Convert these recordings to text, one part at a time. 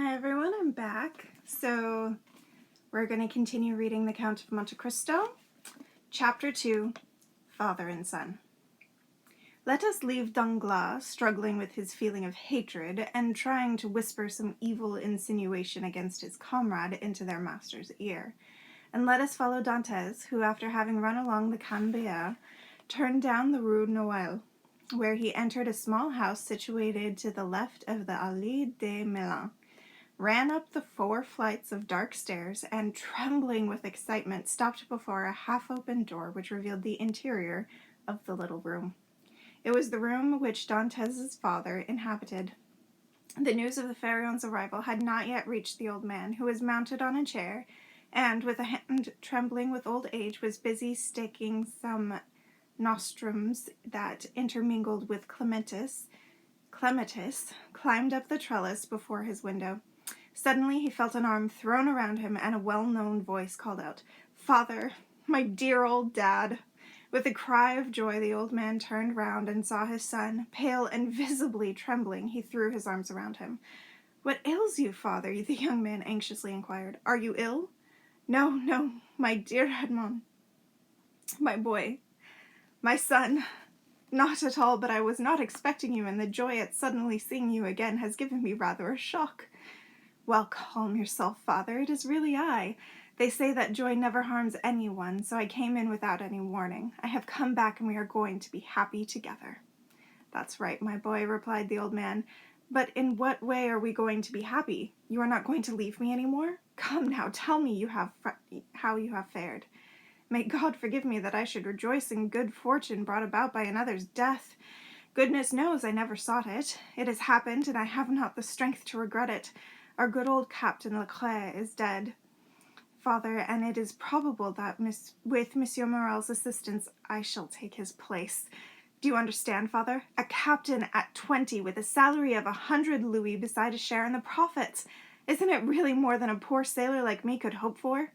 Hi everyone, I'm back. So we're going to continue reading The Count of Monte Cristo, Chapter 2, Father and Son. Let us leave Danglars struggling with his feeling of hatred and trying to whisper some evil insinuation against his comrade into their master's ear. And let us follow Dantes, who, after having run along the Cannebière, turned down the Rue Noël, where he entered a small house situated to the left of the Allée des Mélans, ran up the 4 flights of dark stairs, and, trembling with excitement, stopped before a half-open door which revealed the interior of the little room. It was the room which Dantes's father inhabited. The news of the Pharaon's arrival had not yet reached the old man, who was mounted on a chair, and, with a hand trembling with old age, was busy sticking some nostrums that, intermingled with clematis, climbed up the trellis before his window. Suddenly he felt an arm thrown around him, and a well-known voice called out, "Father, my dear old dad!" With a cry of joy, the old man turned round and saw his son. Pale and visibly trembling, he threw his arms around him. "What ails you, father?" the young man anxiously inquired. "Are you ill?" No, my dear Edmond. My boy. My son. Not at all, but I was not expecting you, and the joy at suddenly seeing you again has given me rather a shock." "Well, calm yourself, father. It is really I. They say that joy never harms anyone, so I came in without any warning. I have come back, and we are going to be happy together." "That's right, my boy," replied the old man. "But in what way are we going to be happy? You are not going to leave me any more? Come now, tell me how you have fared." "May God forgive me that I should rejoice in good fortune brought about by another's death. Goodness knows I never sought it. It has happened, and I have not the strength to regret it. Our good old Captain Leclerc is dead, father, and it is probable that with Monsieur Morel's assistance I shall take his place. Do you understand, father? A captain at 20, with a salary of 100 louis beside a share in the profits. Isn't it really more than a poor sailor like me could hope for?"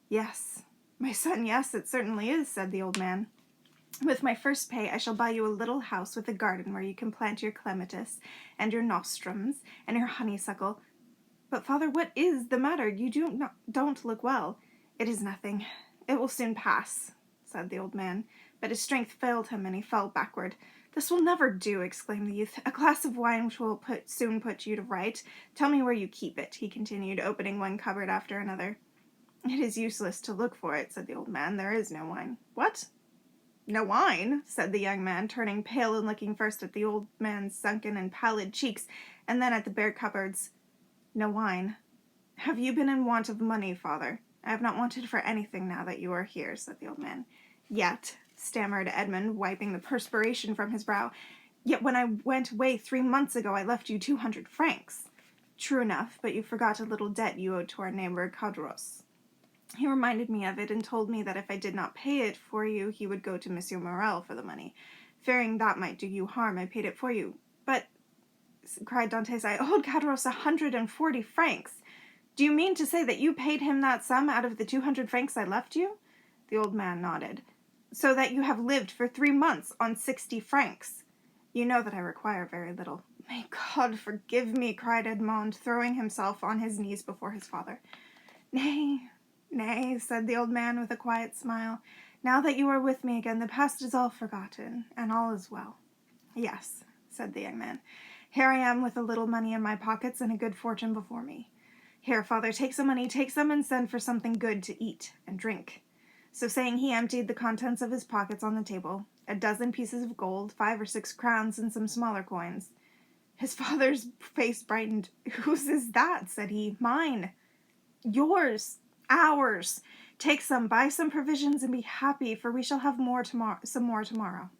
"Yes, my son, yes, it certainly is," said the old man. "With my first pay I shall buy you a little house with a garden where you can plant your clematis and your nostrums and your honeysuckle. But, father, what is the matter? You don't look well." "It is nothing. It will soon pass," said the old man. But his strength failed him, and he fell backward. "This will never do," exclaimed the youth. "A glass of wine will soon put you to right. Tell me where you keep it," he continued, opening one cupboard after another. "It is useless to look for it," said the old man. "There is no wine." "What? No wine?" said the young man, turning pale and looking first at the old man's sunken and pallid cheeks, and then at the bare cupboards. "No wine. Have you been in want of money, father?" "I have not wanted for anything now that you are here," said the old man. "Yet," stammered Edmond, wiping the perspiration from his brow, "yet when I went away 3 months ago I left you 200 francs. "True enough, but you forgot a little debt you owed to our neighbor Caderousse. He reminded me of it, and told me that if I did not pay it for you, he would go to Monsieur Morel for the money. Fearing that might do you harm, I paid it for you." "But," cried Dantes, "I owed Caderousse 140 francs. Do you mean to say that you paid him that sum out of the 200 francs I left you?" The old man nodded. "So that you have lived for 3 months on 60 francs. You know that I require very little." "May God forgive me," cried Edmond, throwing himself on his knees before his father. Nay, said the old man with a quiet smile. "Now that you are with me again, the past is all forgotten, and all is well." "Yes," said the young man. "Here I am with a little money in my pockets and a good fortune before me. Here, father, take some money, take some, and send for something good to eat and drink." So saying, he emptied the contents of his pockets on the table, a dozen pieces of gold, 5 or 6 crowns, and some smaller coins. His father's face brightened. "Whose is that?" said he. "Mine." "Yours. Ours. Take some, buy some provisions, and be happy, for we shall have some more tomorrow."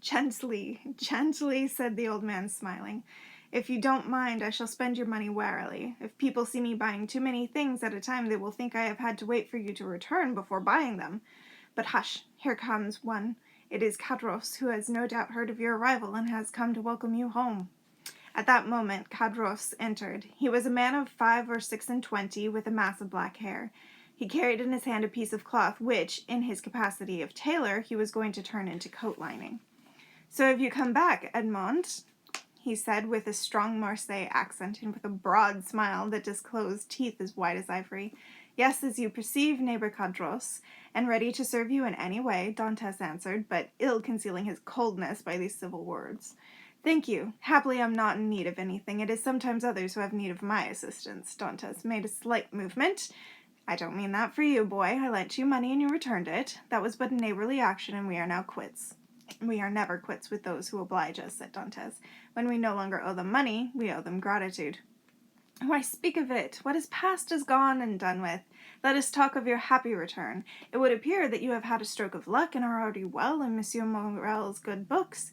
Gently, said the old man, smiling. "If you don't mind, I shall spend your money warily. If people see me buying too many things at a time, they will think I have had to wait for you to return before buying them. But hush, here comes one. It is Caderousse, who has no doubt heard of your arrival, and has come to welcome you home." At that moment Caderousse entered. He was a man of 5 or 26, with a mass of black hair. He carried in his hand a piece of cloth which, in his capacity of tailor, he was going to turn into coat lining. "So have you come back, Edmond?" he said with a strong Marseille accent and with a broad smile that disclosed teeth as white as ivory. Yes, as you perceive, neighbor Caderousse, and ready to serve you in any way, Dantes answered, but ill concealing his coldness by these civil words. Thank you. Happily I am not in need of anything. It is sometimes others who have need of my assistance. Dantes made a slight movement. I don't mean that for you, boy. I lent you money and you returned it. That was but a neighborly action, and we are now quits. We are never quits with those who oblige us, said Dantes. When we no longer owe them money, we owe them gratitude. Why, speak of it. What is past is gone and done with. Let us talk of your happy return. It would appear that you have had a stroke of luck and are already well in Monsieur Morel's good books.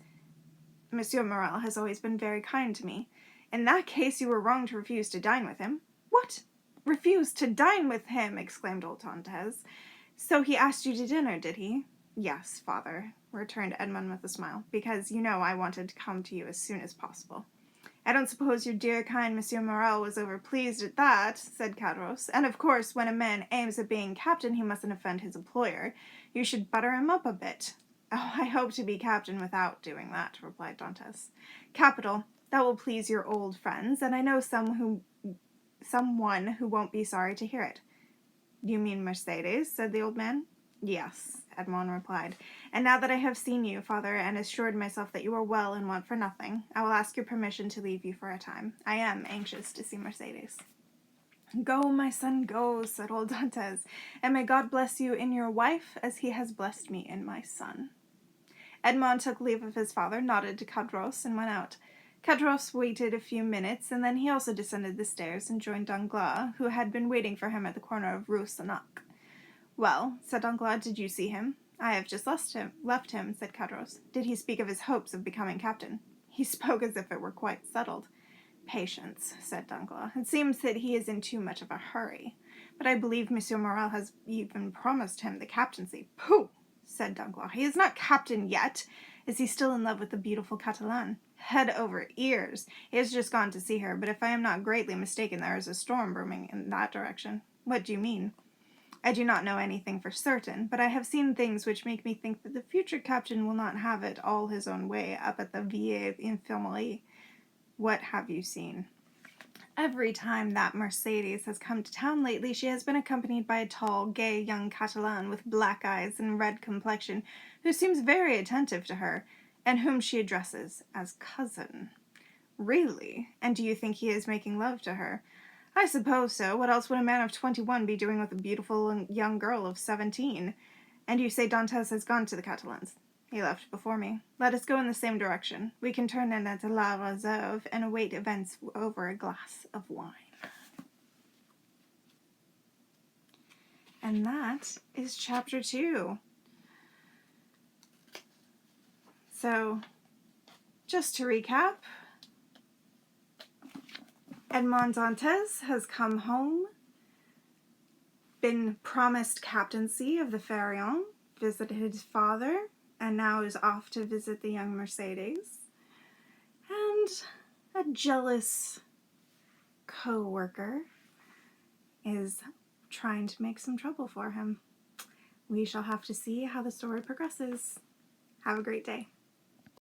Monsieur Morel has always been very kind to me. In that case, you were wrong to refuse to dine with him. What? Refuse to dine with him? Exclaimed old Dantes. So he asked you to dinner, did he? Yes, father, returned Edmond with a smile, because you know I wanted to come to you as soon as possible. I don't suppose your dear kind Monsieur Morel was overpleased at that, said Caderousse, and of course when a man aims at being captain he mustn't offend his employer. You should butter him up a bit. Oh, I hope to be captain without doing that, replied Dantes. Capital. That will please your old friends, and I know someone who won't be sorry to hear it. You mean Mercedes? Said the old man. Yes, Edmond replied. And now that I have seen you, father, and assured myself that you are well and want for nothing, I will ask your permission to leave you for a time. I am anxious to see Mercedes. Go, my son, go, said old Dantes, and may God bless you in your wife as he has blessed me in my son. Edmond took leave of his father, nodded to Caderousse, and went out. Caderousse waited a few minutes, and then he also descended the stairs and joined Danglars, who had been waiting for him at the corner of Rue Senac. Well, said Danglars, did you see him? I have just left him, said Caderousse. Did he speak of his hopes of becoming captain? He spoke as if it were quite settled. Patience, said Danglars. It seems that he is in too much of a hurry. But I believe Monsieur Morel has even promised him the captaincy. Pooh, said Danglars. He is not captain yet. Is he still in love with the beautiful Catalane? Head over ears. He has just gone to see her, but if I am not greatly mistaken, there is a storm brewing in that direction. What do you mean? I do not know anything for certain, but I have seen things which make me think that the future captain will not have it all his own way up at the Vieille Infirmerie. What have you seen? Every time that Mercedes has come to town lately, she has been accompanied by a tall, gay young Catalan with black eyes and red complexion, who seems very attentive to her, and whom she addresses as cousin. Really? And do you think he is making love to her? I suppose so. What else would a man of 21 be doing with a beautiful young girl of 17? And you say Dantes has gone to the Catalans? He left before me. Let us go in the same direction. We can turn in at La Reserve and await events over a glass of wine. And that is chapter 2. So, just to recap, Edmond Dantes has come home, been promised captaincy of the Pharaon, visited his father, and now is off to visit the young Mercedes. And a jealous co-worker is trying to make some trouble for him. We shall have to see how the story progresses. Have a great day.